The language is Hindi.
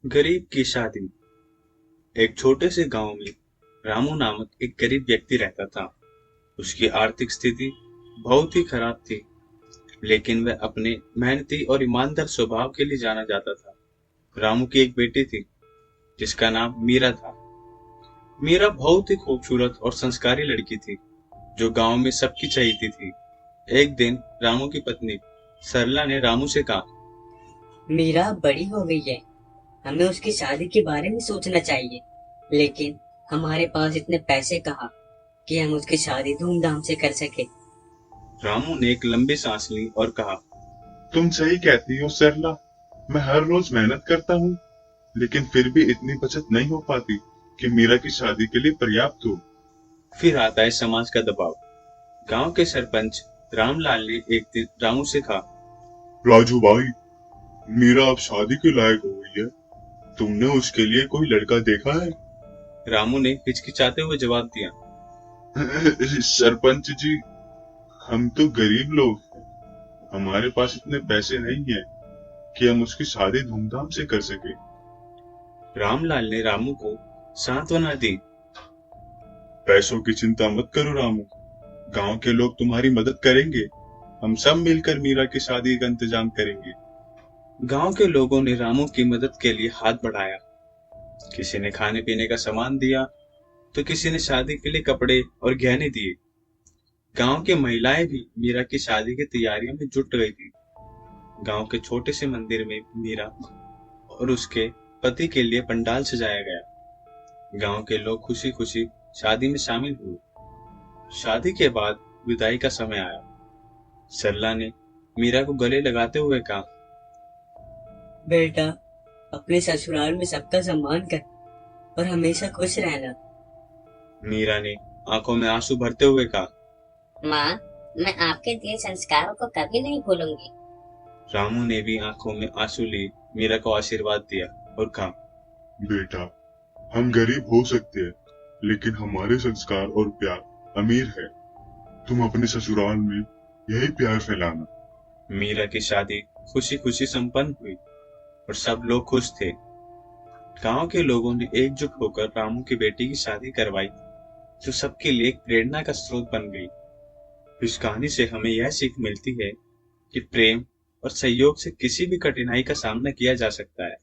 गरीब की शादी। एक छोटे से गांव में रामू नामक एक गरीब व्यक्ति रहता था। उसकी आर्थिक स्थिति बहुत ही खराब थी, लेकिन वह अपने मेहनती और ईमानदार स्वभाव के लिए जाना जाता था। रामू की एक बेटी थी जिसका नाम मीरा था। मीरा बहुत ही खूबसूरत और संस्कारी लड़की थी जो गांव में सबकी चहेती थी। एक दिन रामू की पत्नी सरला ने रामू से कहा, मीरा अब बड़ी हो गई है। हमें उसकी शादी के बारे में सोचना चाहिए, लेकिन हमारे पास इतने पैसे कहाँ कि हम उसकी शादी धूमधाम से कर सके। रामू ने एक लंबी सांस ली और कहा, तुम सही कहती हो सरला। मैं हर रोज मेहनत करता हूँ, लेकिन फिर भी इतनी बचत नहीं हो पाती कि मीरा की शादी के लिए पर्याप्त हो। फिर आता है समाज का दबाव। गांव के सरपंच रामलाल ने एक दिन रामू से कहा, राजू भाई, मीरा अब शादी के लायक हो गई है। तुमने उसके लिए कोई लड़का देखा है? रामू ने हिचकिचाते हुए जवाब दिया, सरपंच जी, हम तो गरीब लोग हैं। हमारे पास इतने पैसे नहीं है कि हम उसकी शादी धूमधाम से कर सके। रामलाल ने रामू को सांत्वना दी। पैसों की चिंता मत करो रामू, गांव के लोग तुम्हारी मदद करेंगे। हम सब मिलकर मीरा की शादी का इंतजाम करेंगे। गांव के लोगों ने रामू की मदद के लिए हाथ बढ़ाया। किसी ने खाने पीने का सामान दिया तो किसी ने शादी के लिए कपड़े और गहने दिए। गांव की महिलाएं भी मीरा की शादी की तैयारियों में जुट गई थी। गांव के छोटे से मंदिर में मीरा और उसके पति के लिए पंडाल सजाया गया। गांव के लोग खुशी खुशी शादी में शामिल हुए। शादी के बाद विदाई का समय आया। सरला ने मीरा को गले लगाते हुए कहा, बेटा, अपने ससुराल में सबका सम्मान कर और हमेशा खुश रहना। मीरा ने आंखों में आंसू भरते हुए कहा। माँ, मैं आपके दिए संस्कारों को कभी नहीं भूलूंगी। रामू ने भी आंखों में आंसू लिए मीरा को आशीर्वाद दिया और कहा, बेटा, हम गरीब हो सकते हैं, लेकिन हमारे संस्कार और प्यार अमीर है। तुम अपने ससुराल में यही प्यार फैलाना। मीरा की शादी खुशी खुशी संपन्न हुई और सब लोग खुश थे। गांव के लोगों ने एकजुट होकर रामू की बेटी की शादी करवाई, जो सबके लिए एक प्रेरणा का स्रोत बन गई। इस कहानी से हमें यह सीख मिलती है कि प्रेम और सहयोग से किसी भी कठिनाई का सामना किया जा सकता है।